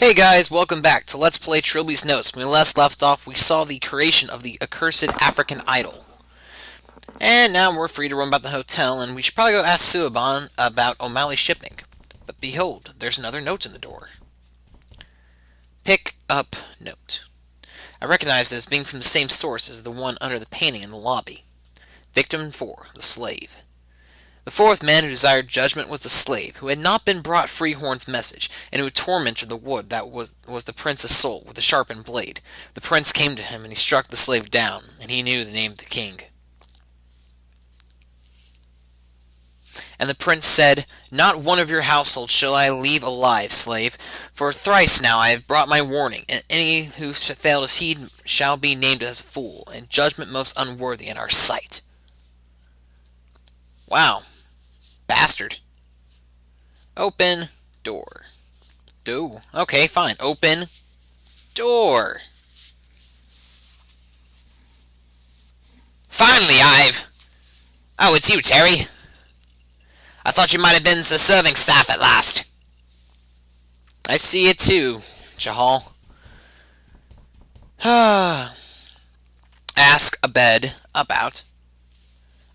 Hey guys, welcome back to Let's Play Trilby's Notes. When we last left off, we saw the creation of the accursed African idol. And now we're free to roam about the hotel, and we should probably go ask Suaban about O'Malley shipping. But behold, there's another note in the door. Pick up note. I recognize it as being from the same source as the one under the painting in the lobby. Victim 4, the slave. The fourth man who desired judgment was the slave, who had not been brought Freehorn's message, and who tormented the wood that was the prince's soul with a sharpened blade. The prince came to him, and he struck the slave down, and he knew the name of the king. And the prince said, "Not one of your household shall I leave alive, slave. For thrice now I have brought my warning, and any who fail to heed shall be named as a fool, and judgment most unworthy in our sight." Wow. Bastard. Open door. Okay, fine. Open door. Finally, Ive! Oh, it's you, Terry. I thought you might have been the serving staff at last. I see it too, Chahal. Ask Abed about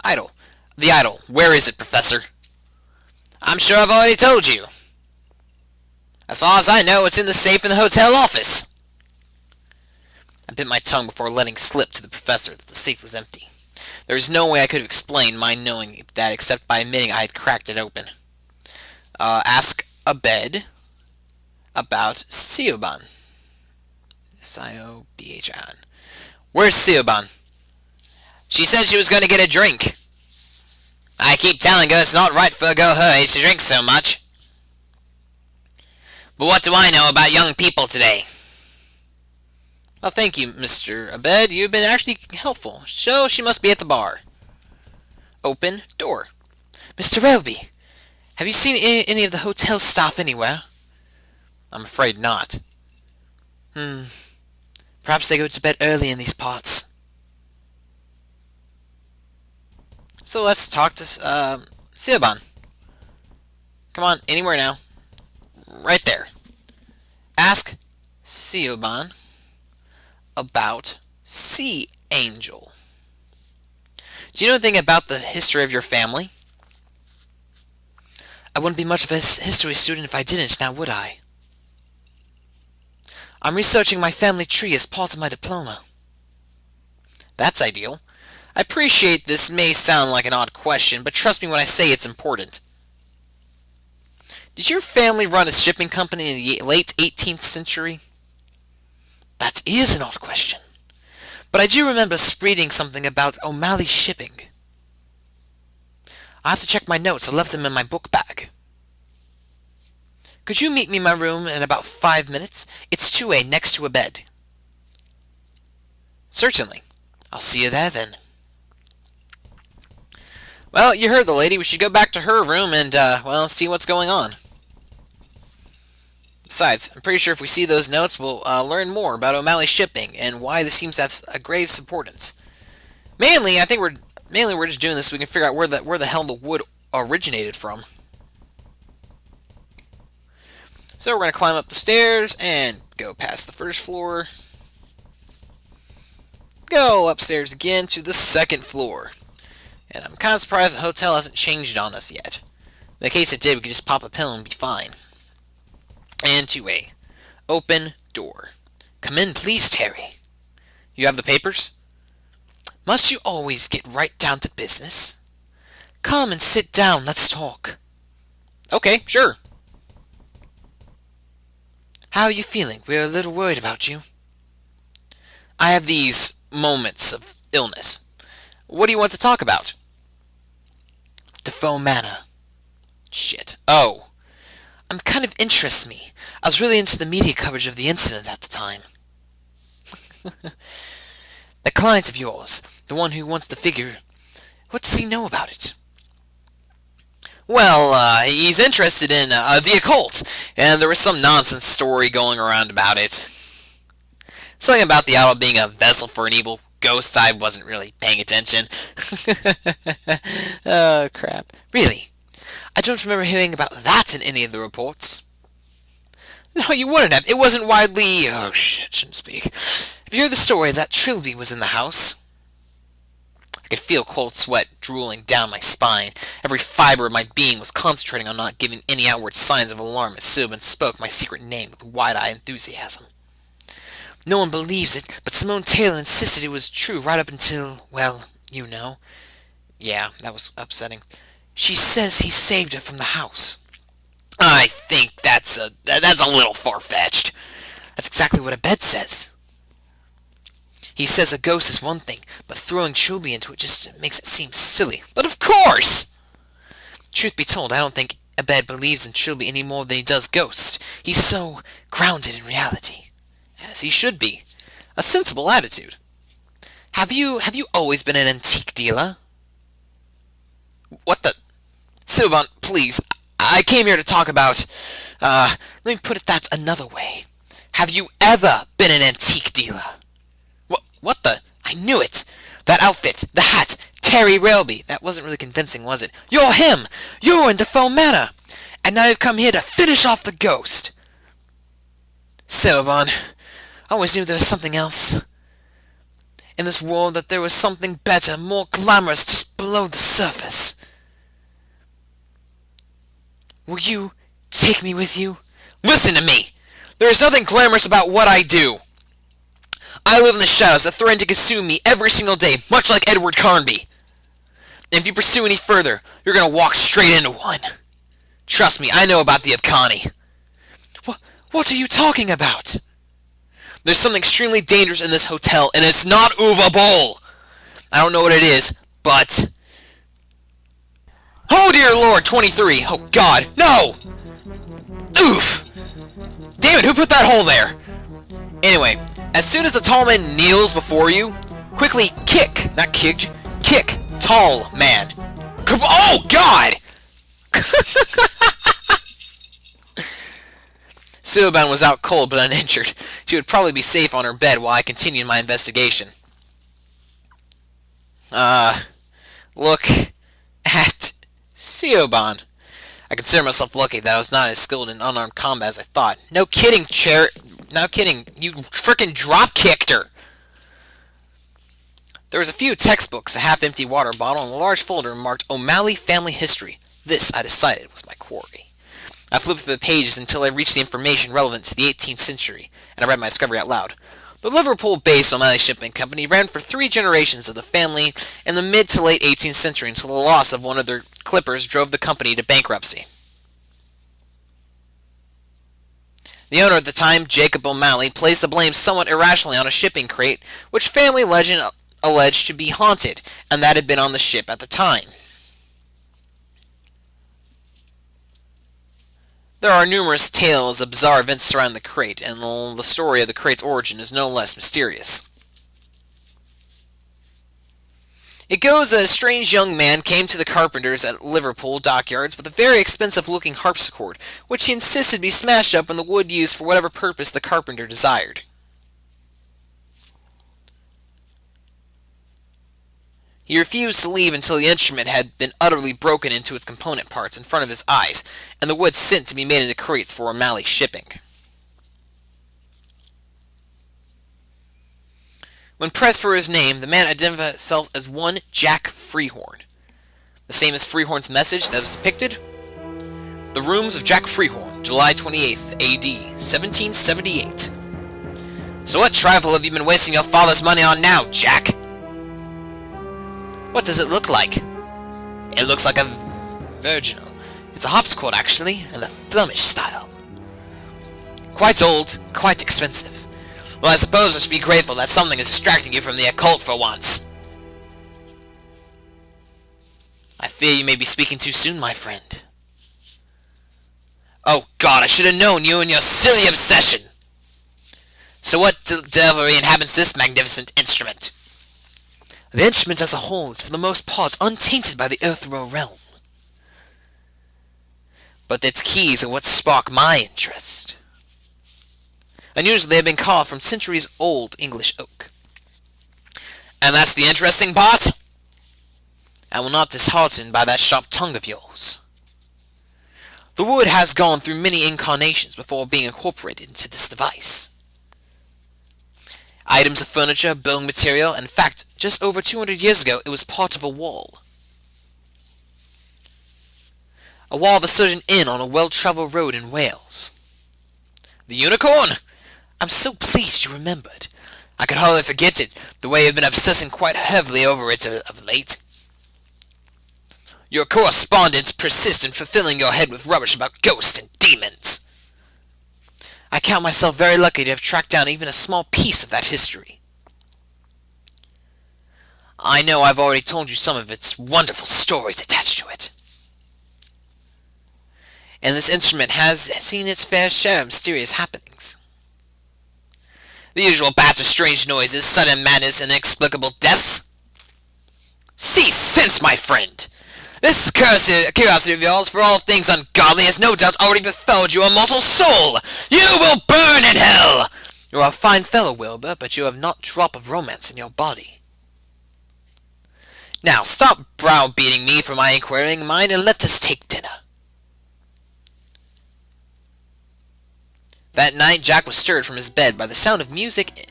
idol. The idol. Where is it, Professor? I'm sure I've already told you. As far as I know, it's in the safe in the hotel office. I bit my tongue before letting slip to the professor that the safe was empty. There was no way I could have explained my knowing that except by admitting I had cracked it open. Ask Abed about Siobhan. Siobhan. Where's Siobhan? She said she was going to get a drink. I keep telling her it's not right for a girl her age to drink so much. But what do I know about young people today? Well, thank you, Mr. Abed. You've been actually helpful. So she must be at the bar. Open door. Mr. Elby, have you seen any of the hotel staff anywhere? I'm afraid not. Perhaps they go to bed early in these parts. So let's talk to Siobhan. Come on, anywhere now. Right there. Ask Siobhan about Sea Angel. Do you know anything about the history of your family? I wouldn't be much of a history student if I didn't, now would I? I'm researching my family tree as part of my diploma. That's ideal. I appreciate this may sound like an odd question, but trust me when I say it's important. Did your family run a shipping company in the late 18th century? That is an odd question. But I do remember reading something about O'Malley shipping. I have to check my notes. I left them in my book bag. Could you meet me in my room in about 5 minutes? It's 2A next to a bed. Certainly. I'll see you there then. Well, you heard the lady. We should go back to her room and, see what's going on. Besides, I'm pretty sure if we see those notes, we'll learn more about O'Malley shipping and why this seems to have a grave importance. Mainly, I think we're just doing this so we can figure out where the hell the wood originated from. So we're going to climb up the stairs and go past the first floor. Go upstairs again to the second floor. And I'm kind of surprised the hotel hasn't changed on us yet. In case it did, we could just pop a pill and be fine. And 2A. Open door. Come in, please, Terry. You have the papers? Must you always get right down to business? Come and sit down, let's talk. Okay, sure. How are you feeling? We're a little worried about you. I have these moments of illness. What do you want to talk about? Defoe Manor. Shit. Oh. Kind of interests me. I was really into the media coverage of the incident at the time. The client of yours, the one who wants the figure, what does he know about it? Well, he's interested in the occult, and there was some nonsense story going around about it. Something about the idol being a vessel for an evil ghost. I wasn't really paying attention. Oh, crap. Really? I don't remember hearing about that in any of the reports. No, you wouldn't have. It wasn't widely... Oh, shit, shouldn't speak. If you heard the story that Trilby was in the house... I could feel cold sweat drooling down my spine. Every fiber of my being was concentrating on not giving any outward signs of alarm as Siobhan spoke my secret name with wide-eyed enthusiasm. No one believes it, but Simone Taylor insisted it was true right up until, well, you know. Yeah, that was upsetting. She says he saved her from the house. I think that's a little far-fetched. That's exactly what Abed says. He says a ghost is one thing, but throwing Trilby into it just makes it seem silly. But of course! Truth be told, I don't think Abed believes in Trilby any more than he does ghosts. He's so grounded in reality. As he should be. A sensible attitude. Have you always been an antique dealer? What the... Siobhan, please. I came here to talk about... let me put it that another way. Have you ever been an antique dealer? What the... I knew it! That outfit, the hat, Terry Railby. That wasn't really convincing, was it? You're him! You're in Defoe Manor! And now you've come here to finish off the ghost! Siobhan, I always knew there was something else. In this world, that there was something better, more glamorous, just below the surface. Will you take me with you? Listen to me! There is nothing glamorous about what I do. I live in the shadows that threaten to consume me every single day, much like Edward Carnby. And if you pursue any further, you're going to walk straight into one. Trust me, I know about the Abkhani. What are you talking about? There's something extremely dangerous in this hotel, and it's not Uwe Boll. I don't know what it is, but... Oh dear Lord, 23. Oh God, no! Oof! Damn it, who put that hole there? Anyway, as soon as the tall man kneels before you, quickly kick, not kick, kick, tall man. Oh God! Siobhan was out cold but uninjured. She would probably be safe on her bed while I continued my investigation. Look at Siobhan. I consider myself lucky that I was not as skilled in unarmed combat as I thought. No kidding, no kidding. You frickin' drop-kicked her. There was a few textbooks, a half-empty water bottle, and a large folder marked O'Malley Family History. This, I decided, was my quarry. I flipped through the pages until I reached the information relevant to the 18th century, and I read my discovery out loud. The Liverpool-based O'Malley Shipping Company ran for 3 generations of the family in the mid to late 18th century until the loss of one of their clippers drove the company to bankruptcy. The owner at the time, Jacob O'Malley, placed the blame somewhat irrationally on a shipping crate, which family legend alleged to be haunted, and that had been on the ship at the time. There are numerous tales of bizarre events surrounding the crate, and the story of the crate's origin is no less mysterious. It goes that a strange young man came to the carpenters at Liverpool dockyards with a very expensive-looking harpsichord, which he insisted be smashed up and the wood used for whatever purpose the carpenter desired. He refused to leave until the instrument had been utterly broken into its component parts in front of his eyes, and the wood sent to be made into crates for O'Malley shipping. When pressed for his name, the man identified himself as one Jack Freehorn. The same as Freehorn's message that was depicted. The Rooms of Jack Freehorn, July 28th, A.D., 1778. So what trifle have you been wasting your father's money on now, Jack? What does it look like? It looks like a virginal. It's a harpsichord, actually, in the Flemish style. Quite old, quite expensive. Well, I suppose I should be grateful that something is distracting you from the occult for once. I fear you may be speaking too soon, my friend. Oh God, I should have known you and your silly obsession! So what devilry inhabits this magnificent instrument? The instrument as a whole is for the most part untainted by the ethereal realm. But its keys are what spark my interest. Unusually, they have been carved from centuries-old English oak. And that's the interesting part? I will not disheartened by that sharp tongue of yours. The wood has gone through many incarnations before being incorporated into this device. Items of furniture, building material, in fact, just over 200 years ago, it was part of a wall. A wall of a certain inn on a well-traveled road in Wales. The unicorn! I'm so pleased you remembered. I could hardly forget it, the way you've been obsessing quite heavily over it of late. Your correspondents persist in fulfilling your head with rubbish about ghosts and demons. I count myself very lucky to have tracked down even a small piece of that history. I know I've already told you some of its wonderful stories attached to it. And this instrument has seen its fair share of mysterious happenings. The usual batch of strange noises, sudden madness, and inexplicable deaths. Cease since, my friend! This curiosity of yours for all things ungodly has no doubt already befelled your immortal soul! You will burn in hell! You are a fine fellow, Wilbur, but you have not a drop of romance in your body. Now, stop browbeating me for my inquiring mind, and let us take dinner. That night, Jack was stirred from his bed by the sound of music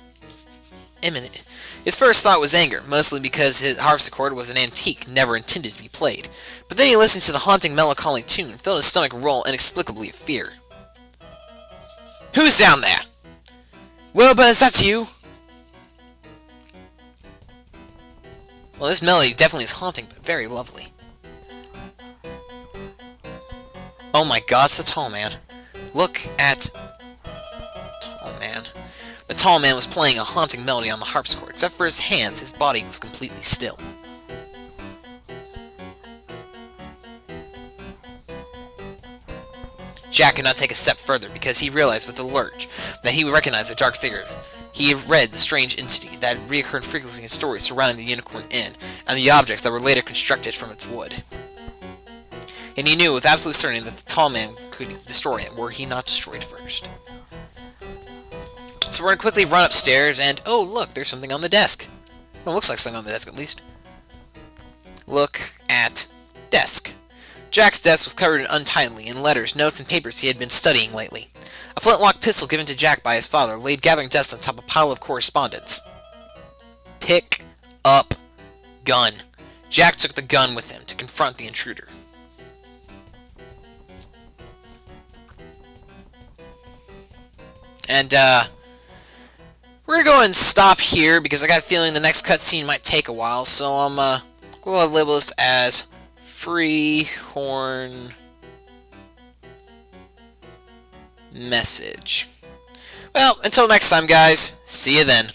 imminent. His first thought was anger, mostly because his harpsichord was an antique, never intended to be played. But then he listened to the haunting, melancholy tune and felt his stomach roll inexplicably with fear. Who's down there? Wilbur, is that you? Well, this melody definitely is haunting, but very lovely. Oh my god, it's the tall man. Look at... Tall man. The tall man was playing a haunting melody on the harpsichord. Except for his hands, his body was completely still. Jack could not take a step further because he realized with a lurch that he would recognize a dark figure. He had read the strange entity that had reoccurred frequently in stories surrounding the Unicorn Inn, and the objects that were later constructed from its wood. And he knew with absolute certainty that the tall man could destroy him were he not destroyed first. So we're going to quickly run upstairs and, oh look, there's something on the desk. Well, it looks like something on the desk at least. Look at desk. Jack's desk was covered untidily in letters, notes, and papers he had been studying lately. A flintlock pistol given to Jack by his father laid gathering dust on top of a pile of correspondence. Pick up gun. Jack took the gun with him to confront the intruder. And, we're gonna go and stop here because I got a feeling the next cutscene might take a while, so I'm, going to label this as Freehorn Message. Well, until next time, guys, see you then.